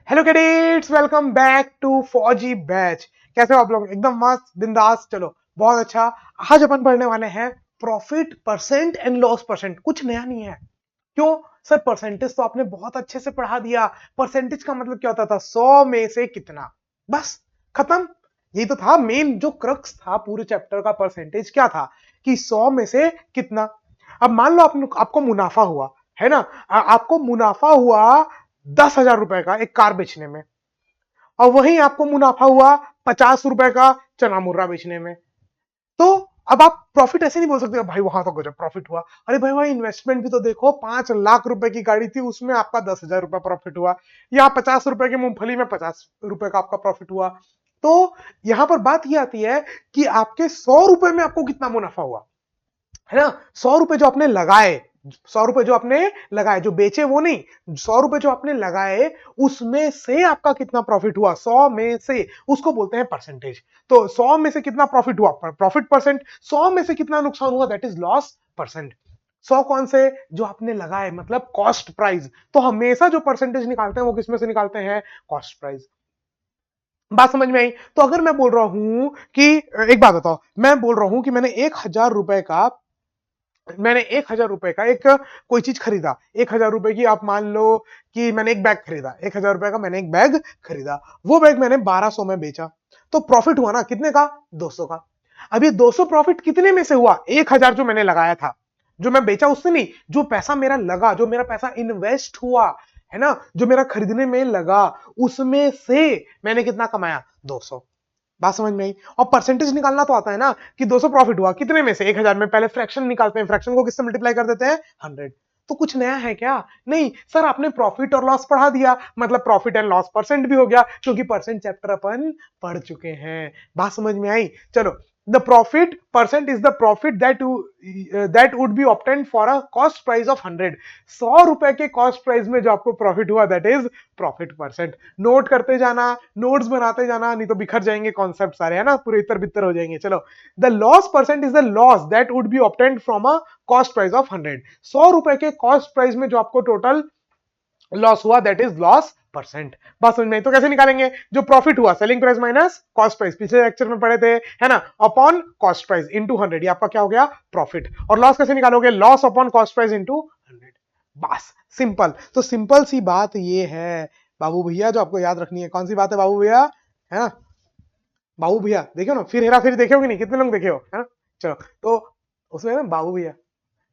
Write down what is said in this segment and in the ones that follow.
Hello cadets, welcome back to Fauji batch. कैसे हो आप लोग? एकदम मस्त बिंदास। चलो बहुत अच्छा। आज अपन पढ़ने वाले हैं profit percent and loss percent. कुछ नया नहीं है। क्यों सर? परसेंटेज तो आपने बहुत अच्छे से पढ़ा दिया। परसेंटेज का मतलब क्या होता था? 100 में से कितना, बस खत्म। यही तो था मेन जो क्रक्स था पूरे चैप्टर का। परसेंटेज क्या था कि 100 में से कितना। अब मान लो आपको मुनाफा हुआ, है ना? आपको मुनाफा हुआ 10,000 रुपए का एक कार बेचने में, और वहीं आपको मुनाफा हुआ 50 रुपए का चना मुर्रा बेचने में। तो अब आप प्रॉफिट ऐसे नहीं बोल सकते भाई वहां तो गजब प्रॉफिट हुआ। अरे भाई भाई, इन्वेस्टमेंट भी तो देखो। 5 लाख रुपए की गाड़ी थी, उसमें आपका 10,000 रुपए प्रॉफिट हुआ। या 50 रुपए की मूंगफली में 50 रुपए का आपका प्रॉफिट हुआ। तो यहां पर बात यह आती है कि आपके 100 रुपए में आपको कितना मुनाफा हुआ, है ना? 100 रुपए जो आपने लगाए, 100 रुपए जो आपने लगाए, जो बेचे वो नहीं, 100 रुपए जो आपने लगाए, उसमें से आपका कितना प्रॉफिट हुआ 100 में से, उसको बोलते हैं परसेंटेज। तो 100 में से कितना प्रॉफिट हुआ, प्रॉफिट परसेंट। 100 में से कितना नुकसान हुआ, दैट इज लॉस परसेंट। 100 कौन से? जो आपने लगाए, मतलब कॉस्ट प्राइस। तो हमेशा जो परसेंटेज निकालते हैं वो किसमें से निकालते हैं? Cost price. बात समझ में आई? तो अगर मैं बोल रहा हूं कि, एक बात बताओ, मैं बोल रहा हूं कि मैंने 1,000 रुपए का एक कोई चीज खरीदा। 1,000 रुपए की, आप मान लो कि मैंने एक बैग खरीदा। 1,000 रुपए का मैंने एक बैग खरीदा। वो बैग मैंने 1,200 में बेचा। तो प्रॉफिट हुआ ना कितने का? 200 का। अब ये 200 प्रॉफिट कितने में से हुआ? 1,000 जो मैंने लगाया था, जो मैं बेचा उससे नहीं, जो पैसा मेरा लगा, जो मेरा पैसा इन्वेस्ट हुआ, है ना, जो मेरा खरीदने में लगा, उसमें से मैंने कितना कमाया? 200। बात समझ में आई? और परसेंटेज निकालना तो आता है ना कि 200 प्रॉफिट हुआ कितने में से? 1,000 में। पहले फ्रैक्शन निकालते हैं, फ्रैक्शन को किससे मल्टीप्लाई कर देते हैं? 100। तो कुछ नया है क्या? नहीं सर, आपने प्रॉफिट और लॉस पढ़ा दिया, मतलब प्रॉफिट एंड लॉस परसेंट भी हो गया, क्योंकि परसेंट चैप्टर अपन पढ़ चुके हैं। बात समझ में आई? चलो, the profit percent is the profit that would be obtained for a cost price of 100। 100 रुपए के कॉस्ट प्राइस में जो आपको प्रॉफिट हुआ, that is profit percent. Note करते जाना, नोट्स बनाते जाना, नहीं तो बिखर जाएंगे कॉन्सेप्ट सारे, है ना, पूरे इतर बितर हो जाएंगे। चलो, the loss percent is the loss that would be obtained from a cost price of 100। 100 रुपए के कॉस्ट प्राइस में जो आपको टोटल लॉस हुआ, दैट इज लॉस परसेंट। बस समझ में? तो कैसे निकालेंगे? जो प्रॉफिट हुआ, selling price minus cost price, पिछले लेक्चर में पढ़े थे, है ना, अपॉन कॉस्ट प्राइस इनटू 100, ये आपका क्या हो गया? प्रॉफिट। और लॉस कैसे निकालोगे? Loss upon cost price into 100। बस सिंपल। तो सिंपल सी बात ये है बाबू भैया, जो आपको याद रखनी है। कौन सी बात है बाबू भैया? है ना, बाबू भैया देखियो ना, फिर हेरा फेरी देखे हो कि नहीं? कितने लोग देखे हो, है ना? चलो, तो उसमें ना बाबू भैया,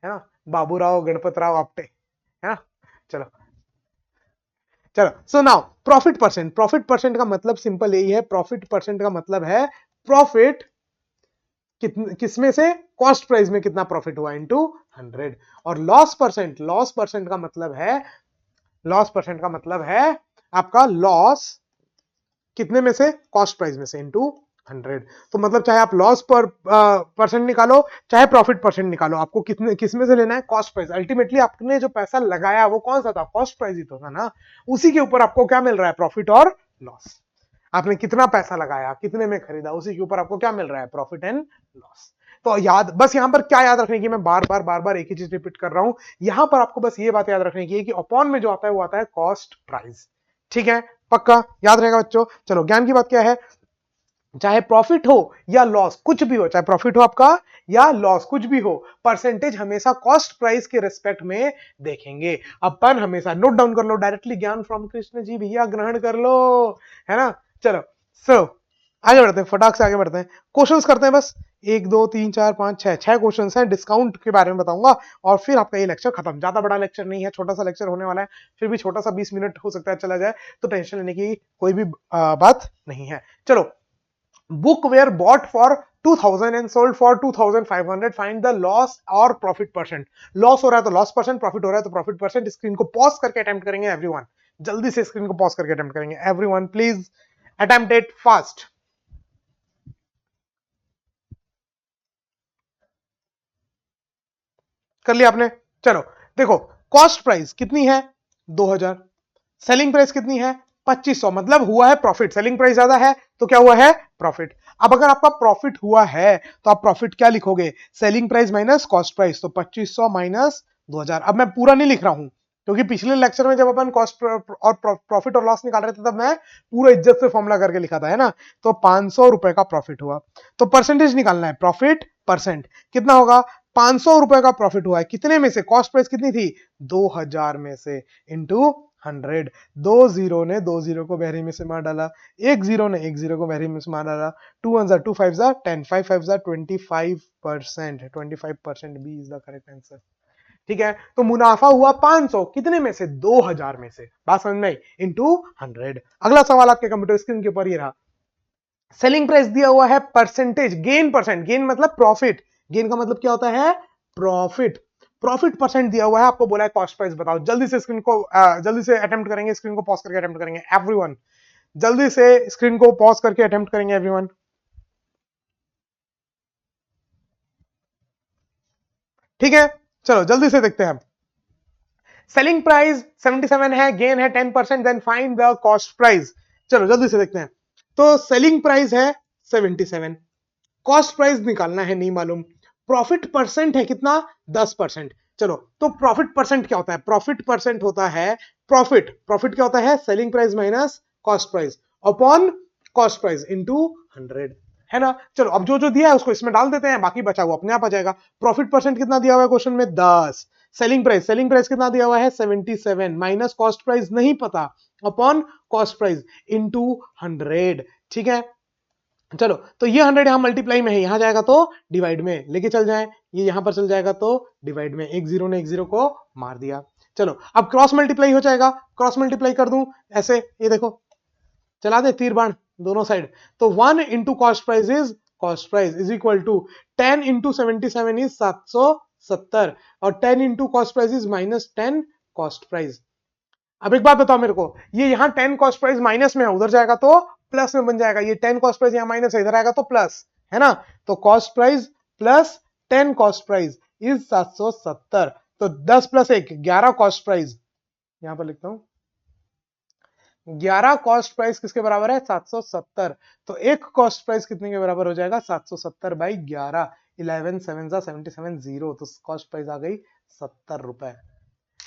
है ना, बाबू राव गणपत राव आपटे, है ना? चलो चलो, so now profit percent. Profit percent का मतलब सिंपल यही है। प्रॉफिट परसेंट का मतलब है प्रॉफिट कितने, किसमें से? कॉस्ट प्राइस में कितना प्रॉफिट हुआ इनटू 100। और लॉस परसेंट, लॉस परसेंट का मतलब है, लॉस परसेंट का मतलब है आपका लॉस कितने में से? कॉस्ट प्राइस में से इनटू 100। तो मतलब चाहे आप लॉस पर परसेंट निकालो, चाहे प्रॉफिट परसेंट निकालो, आपको कितने, किसमें से लेना है? Cost price. अल्टीमेटली आपने जो पैसा लगाया वो कौन सा था? कॉस्ट प्राइस ही तो था ना। उसी के ऊपर आपको क्या मिल रहा है? प्रॉफिट और लॉस। आपने कितना पैसा लगाया, कितने में खरीदा, उसी के ऊपर आपको क्या मिल रहा है? Profit and loss. तो याद, बस यहां पर क्या याद रखने की, मैं बार बार एक ही चीज रिपीट कर रहा हूं। यहां पर आपको बस ये बात याद रखने की है कि अपॉन में जो आता है वो आता है कॉस्ट प्राइस। ठीक है, पक्का याद रहेगा बच्चों? चलो, ज्ञान की बात क्या है? चाहे प्रॉफिट हो या लॉस, कुछ भी हो, चाहे प्रॉफिट हो आपका या लॉस, कुछ भी हो, परसेंटेज हमेशा कॉस्ट प्राइस के रिस्पेक्ट में देखेंगे अपन हमेशा। नोट डाउन कर लो डायरेक्टली, ज्ञान फ्रॉम कृष्ण जी भैया, ग्रहण कर लो, है ना? चलो, सो आगे बढ़ते हैं, फटाक से आगे बढ़ते हैं। क्वेश्चंस करते हैं बस। 1 2 3 4 5 6 क्वेश्चंस हैं। डिस्काउंट के बारे में बताऊंगा और फिर आपका ये लेक्चर खत्म। ज्यादा बड़ा लेक्चर नहीं है, छोटा सा लेक्चर होने वाला है। फिर भी छोटा सा 20 मिनट हो सकता है चला जाए, तो टेंशन लेने की कोई भी बात नहीं है। चलो, book were bought for 2000 and sold for 2500, find the loss और प्रॉफिट परसेंट। लॉस हो रहा है तो लॉस परसेंट, प्रॉफिट हो रहा है तो प्रॉफिट परसेंट। स्क्रीन को पॉज करके अटेम्प्ट करेंगे एवरीवन, जल्दी से स्क्रीन को पॉज करके अटेम्प्ट करेंगे everyone, please attempt it fast. कर लिया आपने? चलो देखो, कॉस्ट प्राइस कितनी है? 2000। सेलिंग प्राइस कितनी है? 2500। मतलब हुआ है प्रॉफिट। सेलिंग प्राइस ज्यादा है तो क्या हुआ है? प्रॉफिट। अब अगर आपका प्रॉफिट हुआ है तो आप प्रॉफिट क्या लिखोगे? Selling price minus cost price. तो 2500 माइनस 2000। अब मैं पूरा नहीं लिख रहा हूं, क्योंकि पिछले लेक्चर में जब अपन कॉस्ट और प्रॉफिट और लॉस निकाल रहे थे तब मैं पूरा इज्जत से फॉर्मूला करके लिखा था, है ना। तो 500 रुपए का प्रॉफिट हुआ, तो परसेंटेज निकालना है, प्रॉफिट परसेंट कितना होगा, 500 रुपए का प्रॉफिट हुआ है, कितने में से, कॉस्ट प्राइस कितनी थी 2000 में से, इंटू 100। दो जीरो ने दो जीरो को बहरी में से मार डाला, एक जीरो ने एक जीरो को बहरी में से मार डाला, 2 1 2 5 10, 5 5 25%, 25% B is the correct answer. ठीक है, तो मुनाफा हुआ 500, कितने में से, 2000 में से, बात समझ में आई, इंटू 100। अगला सवाल आपके कंप्यूटर स्क्रीन के ऊपर ये रहा, सेलिंग प्राइस दिया हुआ है, परसेंटेज गेन, परसेंट गेन मतलब प्रॉफिट, गेन का मतलब क्या होता है, प्रॉफिट, प्रॉफिट परसेंट दिया हुआ है, आपको बोला है कॉस्ट प्राइस बताओ। जल्दी से स्क्रीन को जल्दी से अटेम्प्ट करेंगे, स्क्रीन को पॉज करके अटेम्प्ट करेंगे एवरीवन, जल्दी से स्क्रीन को पॉज करके अटेम्प्ट करेंगे एवरीवन। ठीक है, चलो जल्दी से देखते हैं। सेलिंग प्राइस 77 है, गेन है 10%, then find the cost price. चलो जल्दी से देखते हैं। तो सेलिंग प्राइस है 77, कॉस्ट प्राइस निकालना है, नहीं मालूम, प्रॉफिट परसेंट है कितना 10%। चलो, तो प्रॉफिट परसेंट क्या होता है, प्रॉफिट परसेंट होता है, प्रॉफिट प्रॉफिट क्या होता है, selling price minus cost price upon cost price into 100, है ना। चलो अब जो जो दिया है उसको इसमें डाल देते हैं, बाकी बचा हुआ अपने आप आ जाएगा। प्रॉफिट परसेंट कितना दिया हुआ है क्वेश्चन में, 10। सेलिंग प्राइस कितना दिया हुआ है 77, माइनस कॉस्ट प्राइस नहीं पता, अपॉन कॉस्ट प्राइस इनटू 100। ठीक है, चलो तो ये 100 यहां मल्टीप्लाई में है, यहां जाएगा तो डिवाइड में लेके चल जाए, ये यहां पर चल जाएगा तो डिवाइड में, एक जीरो ने एक जीरो को मार दिया। चलो अब क्रॉस मल्टीप्लाई हो जाएगा, क्रॉस मल्टीप्लाई कर दूं ऐसे, ये देखो चला दे तीर बाण दोनों साइड, तो 1 into cost price is equal to 10 into 77 is 770, और 10 into cost price is minus 10 cost price. अब एक बात बताओ मेरे को, ये यहां 10 कॉस्ट प्राइस माइनस में है, उधर जाएगा तो प्लस में बन जाएगा, ये 10 कॉस्ट प्राइस यहां माइनस है, इधर आएगा तो प्लस, है ना। तो cost price plus 10 cost price is 770, तो 10 प्लस 1 11 कॉस्ट प्राइस, यहां पर लिखता हूं 11 कॉस्ट प्राइस किसके बराबर है 770, तो एक कॉस्ट प्राइस कितने के बराबर हो जाएगा 770 बाई 11, 11 7 77 0, तो कॉस्ट प्राइस आ गई 70 रुपए,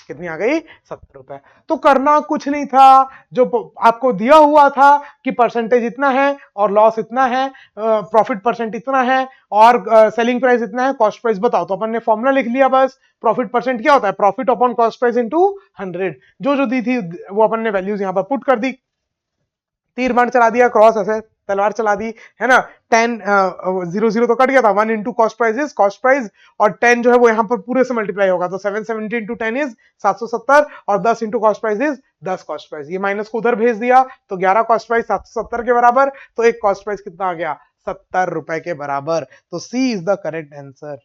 कितनी आ गई 70 रुपए। तो करना कुछ नहीं था, जो आपको दिया हुआ था कि परसेंटेज इतना है और लॉस इतना है, प्रॉफिट परसेंट इतना है और सेलिंग प्राइस इतना है, कॉस्ट प्राइस बताओ, तो अपन ने फॉर्मूला लिख लिया बस। प्रॉफिट परसेंट क्या होता है, profit upon cost price into 100, जो जो दी थी वो अपन ने वैल्यूज यहां पर पुट कर दी, तीर बाण चला दिया, क्रॉस ऐसे तलवार चला दी, है ना। 10 0 0 तो कट गया था, 1 into cost price is cost price, और 10 जो है वो यहां पर पूरे से मल्टीप्लाई होगा, तो 770 इंटू 10 इज 770, और 10 into cost price is 10 cost price, ये माइनस को उधर भेज दिया, तो 11 कॉस्ट प्राइस 770 के बराबर, तो एक कॉस्ट प्राइस कितना आ गया 70 रुपए के बराबर, तो सी इज द करेक्ट आंसर।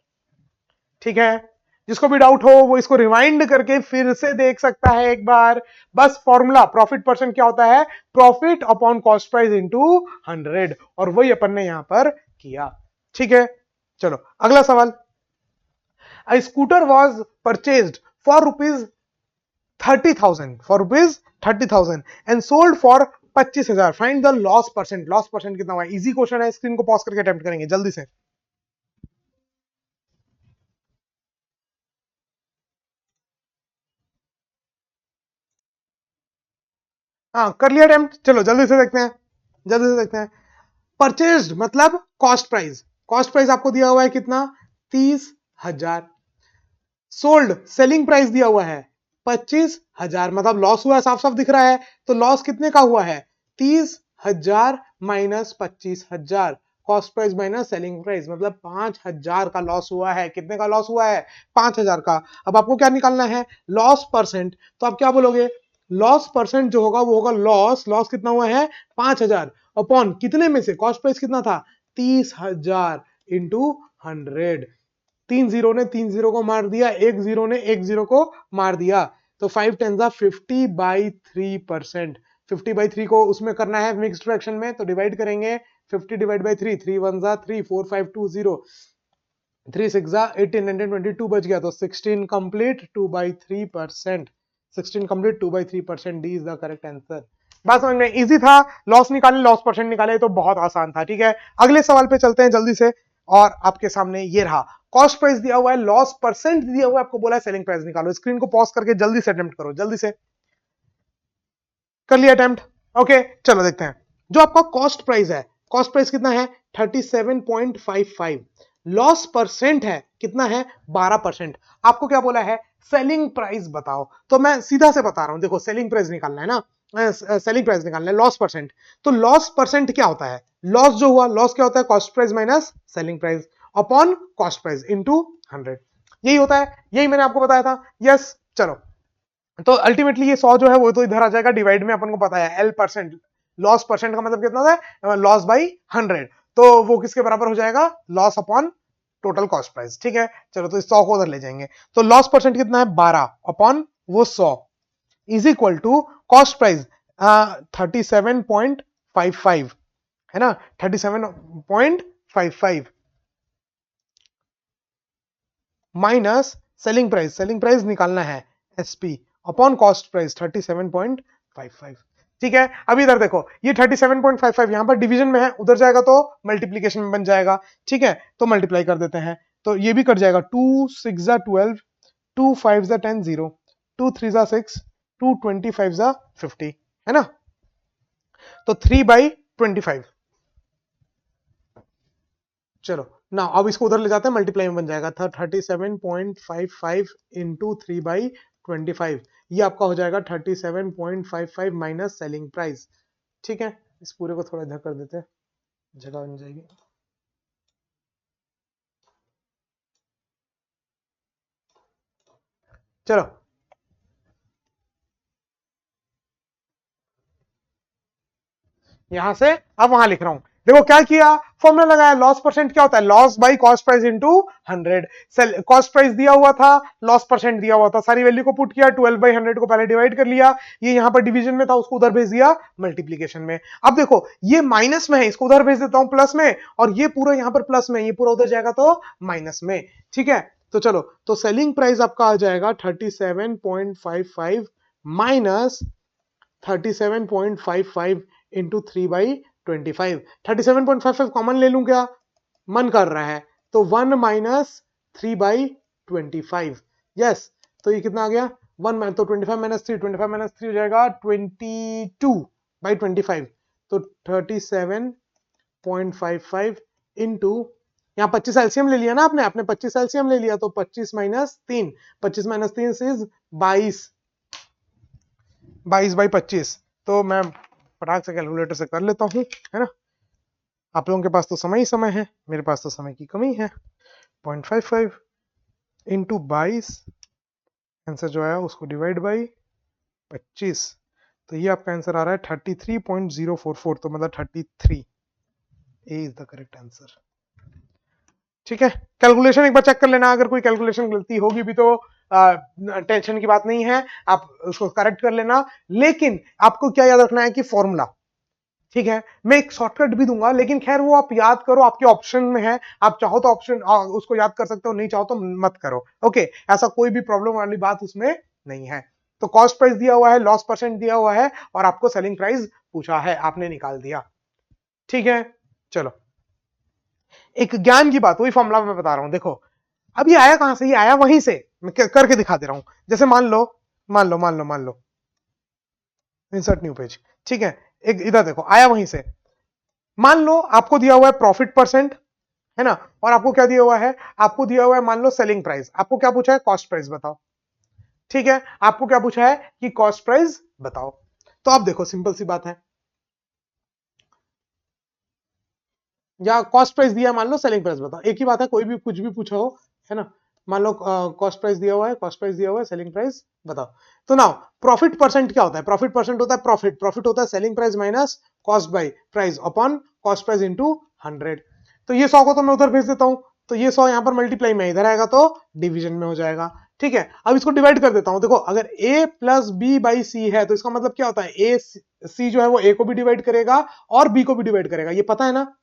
ठीक है, जिसको भी डाउट हो वो इसको रिवाइंड करके फिर से देख सकता है एक बार। बस फॉर्मूला प्रॉफिट परसेंट क्या होता है, profit upon cost price into 100, और वही अपन ने यहां पर किया। ठीक है, चलो अगला सवाल, a scooter was purchased for rupees 30,000 and sold for 25,000, find the loss percent, loss percent कितना हुआ, इजी क्वेश्चन है, स्क्रीन को पॉज करके अटेम्प्ट करेंगे जल्दी से। हाँ कर लिया अटेम्प्ट, चलो जल्दी से देखते हैं, जल्दी से देखते हैं। परचेज्ड मतलब कॉस्ट प्राइस, कॉस्ट प्राइस आपको दिया हुआ है कितना 30,000, सोल्ड सेलिंग प्राइस दिया हुआ है 25,000, मतलब लॉस हुआ है, साफ साफ दिख रहा है, तो लॉस कितने का हुआ है 30,000 minus 25,000, cost price minus selling price, मतलब 5,000 का लॉस हुआ है, कितने का लॉस हुआ है 5,000 का। अब आपको क्या निकालना है, लॉस परसेंट, तो आप क्या बोलोगे, लॉस परसेंट जो होगा वो होगा लॉस, लॉस कितना हुआ है 5,000 अपॉन कितने में से, कॉस्ट प्राइस कितना था 30,000 इंटू 100, तीन जीरो ने तीन जीरो को मार दिया, एक जीरो ने एक जीरो को मार दिया, तो 5 10 50/3%, 50/3 को उसमें करना है मिक्स्ड फ्रैक्शन में, तो डिवाइड करेंगे 50 डिवाइड बाई 3, 3 1 3, 4 5 2 0, 3 6 18 122 बच गया, तो 16 complete 2/3%, 16 complete 2/3%, D is the correct answer. बात समझ में इजी था, लॉस निकाले, लॉस परसेंट निकाले तो बहुत आसान था। ठीक है, अगले सवाल पे चलते हैं जल्दी से। और आपके सामने ये रहा कॉस्ट प्राइस दिया हुआ है, लॉस परसेंट दिया हुआ है, आपको बोला है सेलिंग प्राइस निकालो। स्क्रीन को पॉज करके जल्दी से अटेम्प्ट करो, जल्दी से कर लिया अटेम्प्ट। ओके चलो देखते हैं जो आपका कॉस्ट प्राइस है, कॉस्ट प्राइस कितना है 37.55, लॉस परसेंट है कितना है 12%। आपको क्या बोला है सेलिंग प्राइस बताओ, तो मैं सीधा से बता रहा हूं, देखो सेलिंग प्राइस निकालना है ना, सेलिंग प्राइस निकालना है, लॉस परसेंट। तो लॉस परसेंट क्या होता है, लॉस जो हुआ, लॉस क्या होता है cost price minus selling price upon cost price into 100, यही होता है, यही मैंने आपको बताया था। यस चलो, तो अल्टीमेटली ये 100 जो है वो तो इधर आ जाएगा, डिवाइड में अपन को पता है एल परसेंट, लॉस परसेंट का मतलब कितना होता है लॉस बाई 100, तो वो किसके बराबर हो जाएगा loss upon total cost price. ठीक है चलो, तो इस 100 को उधर ले जाएंगे, तो लॉस परसेंट कितना है 12 अपॉन वो 100 is equal to cost price 37.55 है ना, 37.55 minus selling price, selling price निकालना है एसपी अपॉन कॉस्ट प्राइस 37.55। ठीक है अब इधर देखो ये 37.55 यहां पर डिवीजन में है, उधर जाएगा तो मल्टीप्लीकेशन में बन जाएगा। ठीक है तो मल्टीप्लाई कर देते हैं, तो ये भी कट जाएगा, 2 6 जा 12, 2 5 जा 10 0, 2 3 जा 6, 2 25 जा 50 है ना, तो 3/25। चलो ना अब इसको उधर ले जाते हैं, मल्टीप्लाई में बन जाएगा था 37.55 इंटू 3/25, ये आपका हो जाएगा 37.55 माइनस सेलिंग प्राइस। ठीक है इस पूरे को थोड़ा इधर कर देते हैं, जगह बन जाएगी। चलो यहां से अब वहां लिख रहा हूं, देखो क्या किया, फॉर्मूला लगाया, लॉस परसेंट क्या होता है loss by cost price into 100, cost price दिया हुआ था, लॉस परसेंट दिया हुआ था, सारी वैल्यू को पुट किया, 12/100 को पहले डिवाइड कर लिया, ये यहां पर डिवीजन में था उसको उधर भेज दिया मल्टीप्लीकेशन में। अब देखो ये माइनस में है, इसको उधर भेज देता हूं प्लस में, और ये पूरा यहां पर प्लस में, ये पूरा उधर जाएगा तो माइनस में। ठीक है तो चलो, तो सेलिंग प्राइस आपका आ जाएगा 37.55 माइनस 37.55 इंटू 3/25, 37.55 कॉमन ले लूं क्या, मन कर रहा है, तो 1 माइनस 3/25। यस तो ये कितना आ गया 1 तो 25 माइनस 3, 25 माइनस 3 हो जाएगा 22/25, तो 37.55 इंटू, यहाँ 25 एलसीएम ले लिया ना आपने, 25 एलसीएम ले लिया, तो 25 माइनस 3, 25 माइनस 3 इज 22, 22/25, तो मैं फटाक से कैलकुलेटर से कर लेता हूँ है ना, आप लोगों के पास तो समय ही समय है, मेरे पास तो समय की कमी है। 0.55 इंटू 22, आंसर जो आया उसको डिवाइड बाई 25, तो ये आपका आंसर आ रहा है 33.044, तो मतलब 33, ए इज द करेक्ट आंसर। ठीक है कैलकुलेशन एक बार चेक कर लेना, अगर कोई कैलकुलेशन गलती होगी भी तो टेंशन की बात नहीं है, आप उसको करेक्ट कर लेना, लेकिन आपको क्या याद रखना है कि फॉर्मूला, ठीक है मैं एक शॉर्टकट भी दूंगा, लेकिन खैर वो आप याद करो, आपके ऑप्शन में है, आप चाहो तो ऑप्शन उसको याद कर सकते हो, नहीं चाहो तो मत करो। ओके ऐसा कोई भी प्रॉब्लम वाली बात उसमें नहीं है। तो कॉस्ट प्राइस दिया हुआ है, लॉस परसेंट दिया हुआ है, और आपको सेलिंग प्राइस पूछा है, आपने निकाल दिया। ठीक है चलो, एक ज्ञान की बात, वही फॉर्मूला मैं बता रहा हूं, देखो अब ये आया कहां से, ये आया वहीं से, मैं करके दिखा दे रहा हूं। जैसे मान लो इंसर्ट न्यू पेज, ठीक है एक इधर देखो आया वहीं से, मान लो आपको दिया हुआ है प्रॉफिट परसेंट है ना, और आपको क्या दिया हुआ है, आपको दिया हुआ है मान लो सेलिंग प्राइस, आपको क्या पूछा है कॉस्ट प्राइस बताओ। ठीक है आपको क्या पूछा है कि कॉस्ट प्राइस बताओ, तो आप देखो सिंपल सी बात है, या कॉस्ट प्राइस दिया मान लो सेलिंग प्राइस बताओ, एक ही बात है, कोई भी कुछ भी पूछा हो है ना, मान लो कॉस्ट प्राइस दिया हुआ है, कॉस्ट प्राइस दिया हुआ है, सेलिंग प्राइस बताओ। तो नाउ प्रॉफिट परसेंट क्या होता है, प्रॉफिट परसेंट होता है प्रॉफिट, प्रॉफिट होता है selling price minus cost by price upon cost price into 100। तो ये 100 को तो मैं उधर भेज देता हूं, तो ये 100 यहां पर मल्टीप्लाई में इधर आएगा तो डिवीजन में हो जाएगा। ठीक है अब इसको डिवाइड कर देता हूं, देखो अगर a प्लस बी बाई सी है, तो इसका मतलब क्या होता है, ए सी जो है वो a को भी डिवाइड करेगा और b को भी डिवाइड करेगा, ये पता है ना,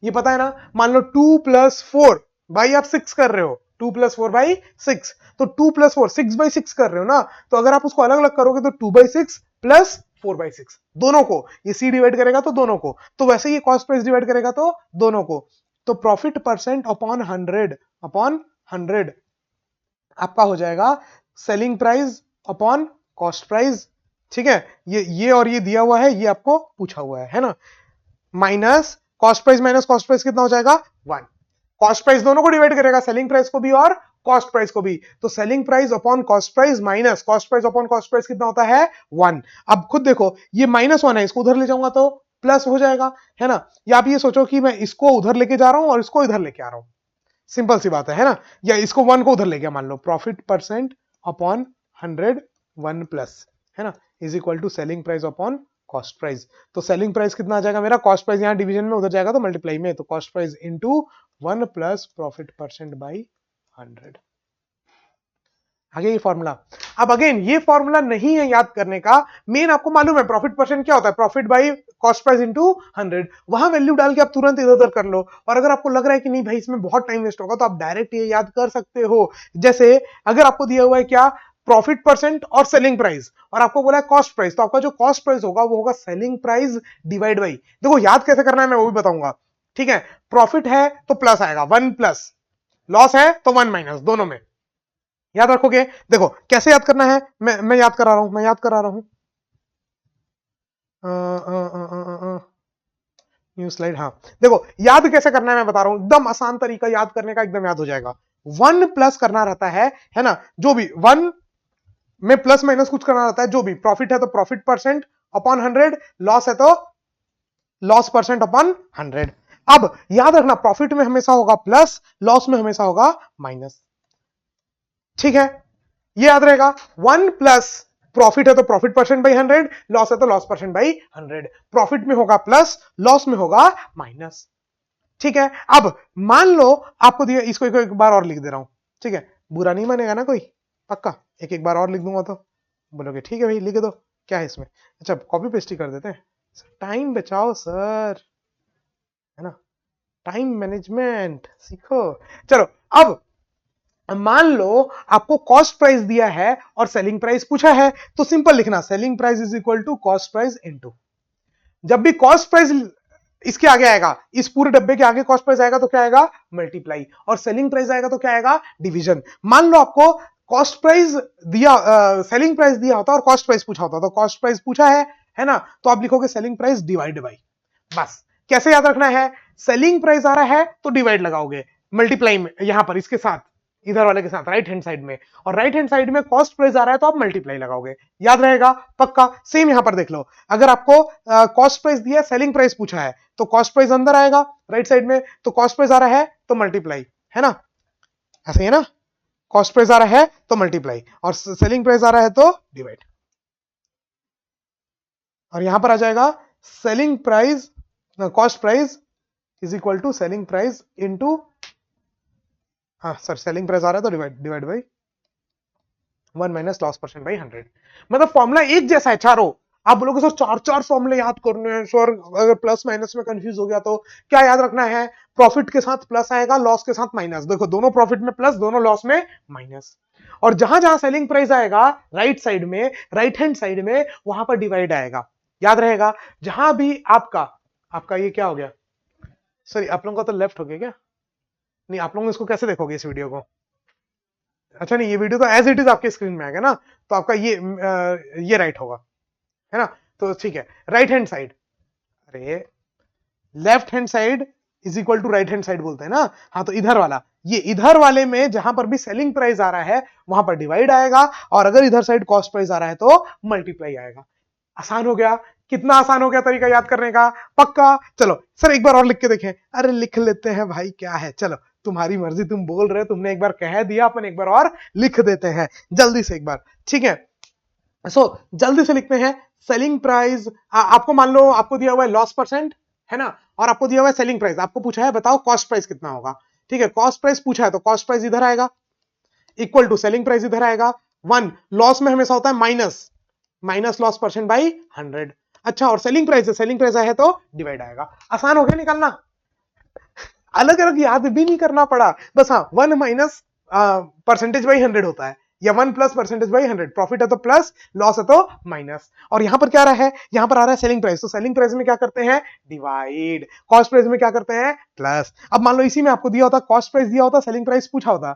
ये पता है ना। मान लो 2+4 भाई आप 6 कर रहे हो, 2+4/6, तो 2+4 6/6 कर रहे हो ना, तो अगर आप उसको अलग अलग करोगे तो 2/6 प्लस 4/6, दोनों को, ये सी डिवाइड करेगा तो दोनों को, तो वैसे ये कॉस्ट प्राइस डिवाइड करेगा तो दोनों को, तो प्रॉफिट परसेंट अपॉन 100 आपका हो जाएगा selling price upon cost price. ठीक है, ये और ये दिया हुआ है, ये आपको पूछा हुआ है ना, माइनस कॉस्ट प्राइस कितना हो जाएगा 1। कॉस्ट प्राइस दोनों को डिवाइड करेगा, सेलिंग प्राइस को भी और कॉस्ट प्राइस को भी, तो selling price upon cost price minus cost price upon cost price कितना होता है 1। अब खुद देखो ये -1 है, इसको उधर ले जाऊंगा तो प्लस हो जाएगा, है ना। या आप ये सोचो कि मैं इसको उधर लेके जा रहा हूं और इसको इधर लेके आ रहा हूं, सिंपल सी बात है ना। या इसको 1 को उधर ले गया, मान लो प्रॉफिट परसेंट अपॉन 100 1 प्लस, है ना, is equal to selling price upon cost price. तो सेलिंग प्राइस कितना आ जाएगा मेरा, कॉस्ट प्राइस यहाँ डिवीजन में उधर जाएगा तो मल्टीप्लाई में, तो cost price into 1 plus profit percent by 100। आगे ये फॉर्मूला, अब अगेन ये फॉर्मूला नहीं है याद करने का, मेन आपको मालूम है प्रॉफिट परसेंट क्या होता है, profit by cost price into 100, वहां वैल्यू डाल के आप तुरंत इधर उधर कर लो। और अगर आपको लग रहा है कि नहीं भाई इसमें बहुत टाइम वेस्ट होगा, तो आप डायरेक्ट ये याद कर सकते हो। जैसे अगर आपको दिया हुआ है क्या, प्रॉफिट परसेंट और सेलिंग प्राइस, और आपको बोला है कॉस्ट प्राइस, तो आपका जो कॉस्ट प्राइस होगा वो होगा सेलिंग प्राइस डिवाइड बाई, देखो याद कैसे करना है मैं वो भी बताऊंगा। ठीक है, प्रॉफिट है तो प्लस आएगा 1 प्लस, लॉस है तो 1 माइनस, दोनों में याद रखोगे। देखो कैसे याद करना है, मैं याद करा रहा हूं न्यू स्लाइड। हाँ देखो याद कैसे करना है मैं बता रहा हूं, एकदम आसान तरीका याद करने का, एकदम याद हो जाएगा। 1 प्लस करना रहता है ना, जो भी 1 में प्लस माइनस कुछ करना रहता है, जो भी प्रॉफिट है तो प्रॉफिट परसेंट अपॉन 100, लॉस है तो लॉस परसेंट अपॉन 100। अब याद रखना प्रॉफिट में हमेशा होगा प्लस, लॉस में हमेशा होगा माइनस। ठीक है, ये याद रहेगा। 1 प्लस प्रॉफिट है तो प्रॉफिट परसेंट बाई 100, लॉस है तो लॉस परसेंट बाई 100, प्रॉफिट में होगा प्लस, लॉस में होगा माइनस। ठीक है, अब मान लो आपको दिया, इसको एक बार और लिख दे रहा हूं, ठीक है, बुरा नहीं मानेगा ना कोई, पक्का एक बार और लिख दूंगा तो बोलोगे ठीक है भाई लिख दो, क्या है इसमें। अच्छा कॉपी पेस्ट ही कर देते हैं, टाइम बचाओ सर, है ना, टाइम मैनेजमेंट सीखो। चलो अब मान लो आपको कॉस्ट प्राइस दिया है और सेलिंग प्राइस पूछा है, तो सिंपल लिखना selling price is equal to cost price into, जब भी कॉस्ट प्राइस इसके आगे आएगा, इस पूरे डब्बे के आगे कॉस्ट प्राइस आएगा तो क्या आएगा मल्टीप्लाई, और सेलिंग प्राइस आएगा तो क्या आएगा डिवीजन। मान लो आपको कॉस्ट प्राइस दिया, सेलिंग प्राइस दिया होता और कॉस्ट प्राइस पूछा होता, तो कॉस्ट प्राइस पूछा है ना, तो आप लिखोगे सेलिंग प्राइस डिवाइड बाई, बस। कैसे याद रखना है, सेलिंग प्राइस आ रहा है तो डिवाइड लगाओगे, मल्टीप्लाई में यहां पर इसके साथ, इधर वाले के साथ राइट हैंड साइड में, और राइट हैंड साइड में कॉस्ट प्राइस आ रहा है तो आप मल्टीप्लाई लगाओगे, याद रहेगा पक्का। सेम यहां पर देख लो, अगर आपको कॉस्ट प्राइस दिया, सेलिंग प्राइस पूछा है, तो कॉस्ट प्राइस अंदर आएगा राइट साइड में, तो कॉस्ट प्राइस आ रहा है तो मल्टीप्लाई, है ना, ऐसे है ना, कॉस्ट प्राइस आ रहा है तो मल्टीप्लाई, और सेलिंग प्राइस आ रहा है तो डिवाइड, और यहां पर आ जाएगा selling price, cost price is equal to selling price into, हाँ सर सेलिंग प्राइस आ रहा है तो divide by 1 minus loss percent by 100। मतलब फॉर्मूला एक जैसा है चारों, आप बोलोगे सर चार चार फॉर्मूले याद करने हैं सर, अगर प्लस माइनस में कंफ्यूज हो गया तो क्या याद रखना है, प्रॉफिट के साथ प्लस आएगा, लॉस के साथ माइनस, देखो दोनों प्रॉफिट में प्लस, दोनों लॉस में माइनस, और जहां जहां सेलिंग प्राइस आएगा राइट साइड में, राइट हैंड साइड में, वहां पर डिवाइड आएगा, याद रहेगा। जहां भी आपका ये क्या हो गया, सॉरी आप लोगों का तो लेफ्ट हो गया क्या, नहीं आप लोग इसको कैसे देखोगे इस वीडियो को, अच्छा नहीं ये वीडियो तो एज इट इज आपके स्क्रीन में आएगा ना, तो आपका ये राइट होगा, है ना, तो ठीक है, राइट हैंड साइड, अरे left hand side is equal to right hand side बोलते हैं ना, हाँ तो इधर वाला, ये इधर वाले में जहां पर भी सेलिंग प्राइस आ रहा है वहां पर डिवाइड आएगा, और अगर इधर साइड कॉस्ट प्राइस आ रहा है तो मल्टीप्लाई आएगा। आसान हो गया, कितना आसान हो गया तरीका याद करने का, पक्का। चलो सर एक बार और लिख के देखें, अरे लिख लेते हैं भाई क्या है, चलो तुम्हारी मर्जी, तुम बोल रहे हो, तुमने एक बार कह दिया, अपन एक बार और लिख देते हैं जल्दी से एक बार, ठीक है। सो जल्दी से लिखते हैं, सेलिंग प्राइस, आपको मान लो आपको दिया हुआ है लॉस परसेंट, है ना, और आपको दिया हुआ है सेलिंग प्राइस, आपको पूछा है बताओ कॉस्ट प्राइस कितना होगा, ठीक है, कॉस्ट प्राइस पूछा है तो कॉस्ट प्राइस इधर आएगा, इक्वल टू सेलिंग प्राइस इधर आएगा, 1 लॉस में हमेशा होता है minus, minus loss percent by 100, अच्छा, और सेलिंग प्राइस है, सेलिंग प्राइस है तो डिवाइड आएगा, आसान हो गया निकालना, अलग अलग याद भी नहीं करना पड़ा, बस हाँ 1 माइनस परसेंटेज बाई 100 होता है, या 1 प्लस परसेंटेज बाई 100, प्रॉफिट है तो प्लस, लॉस है तो माइनस। और यहां पर क्या आ रहा है, यहां पर आ रहा है सेलिंग प्राइस, तो सेलिंग प्राइस में क्या करते हैं, डिवाइड, कॉस्ट प्राइस में क्या करते हैं, प्लस। अब मान लो इसी में आपको दिया होता, कॉस्ट प्राइस दिया होता, सेलिंग प्राइस पूछा होता,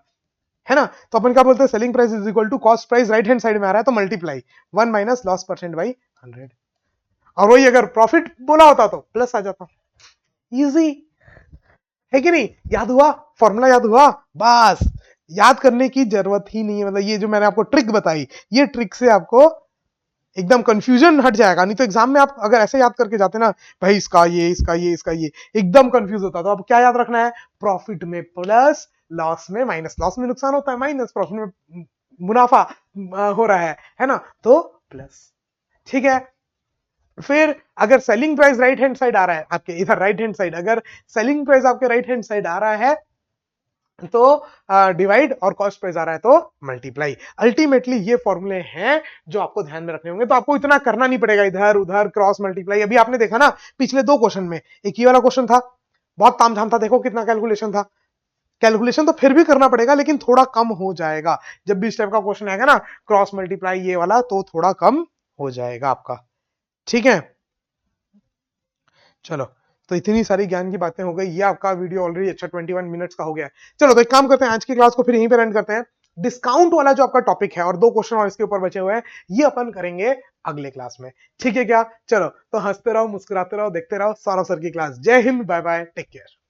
है ना, तो अपन क्या बोलते हैं, selling price is equal to cost price, right hand side में आ रहा है तो multiply 1 minus loss percent by 100। और वही अगर प्रॉफिट बोला होता तो प्लस आ जाता। इजी है कि नहीं, याद हुआ, फॉर्मूला याद हुआ, बस याद करने की जरूरत ही नहीं है। मतलब ये जो मैंने आपको ट्रिक बताई, ये ट्रिक से आपको एकदम कंफ्यूजन हट जाएगा। नहीं तो एग्जाम में आप अगर ऐसे याद करके जाते ना, भाई इसका ये, इसका ये, इसका ये, एकदम कंफ्यूज होता। तो अब क्या याद रखना है, प्रॉफिट में प्लस, लॉस में माइनस, लॉस में नुकसान होता है माइनस, प्रॉफिट में मुनाफा हो रहा है ना, तो प्लस। ठीक है, फिर अगर selling price right hand side आ रहा है आपके इधर, राइट हैंड साइड, अगर सेलिंग प्राइस आपके राइट हैंड साइड आ रहा है तो डिवाइड, और कॉस्ट प्राइस आ रहा है तो मल्टीप्लाई। अल्टीमेटली ये फॉर्मूले हैं जो आपको ध्यान में रखने होंगे। तो आपको इतना करना नहीं पड़ेगा, इधर उधर क्रॉस मल्टीप्लाई। अभी आपने देखा ना पिछले 2 क्वेश्चन में, एक ही वाला क्वेश्चन था, बहुत तामझाम था, देखो कितना कैलकुलेशन था। कैलकुलेशन तो फिर भी करना पड़ेगा लेकिन थोड़ा कम हो जाएगा। जब भी इस टाइप का क्वेश्चन आएगा ना, क्रॉस मल्टीप्लाई ये वाला, तो थोड़ा कम हो जाएगा आपका। ठीक है, चलो, तो इतनी सारी ज्ञान की बातें हो गई। ये आपका वीडियो ऑलरेडी अच्छा 21 मिनट्स का हो गया है। चलो तो एक काम करते हैं, आज की क्लास को फिर यहीं पर एंड करते हैं। डिस्काउंट वाला जो आपका टॉपिक है और 2 क्वेश्चन और इसके ऊपर बचे हुए हैं, ये अपन करेंगे अगले क्लास में। ठीक है क्या, चलो तो हंसते रहो, मुस्कुराते रहो, देखते रहो सौरभ सर की क्लास। जय हिंद, बाय बाय, टेक केयर।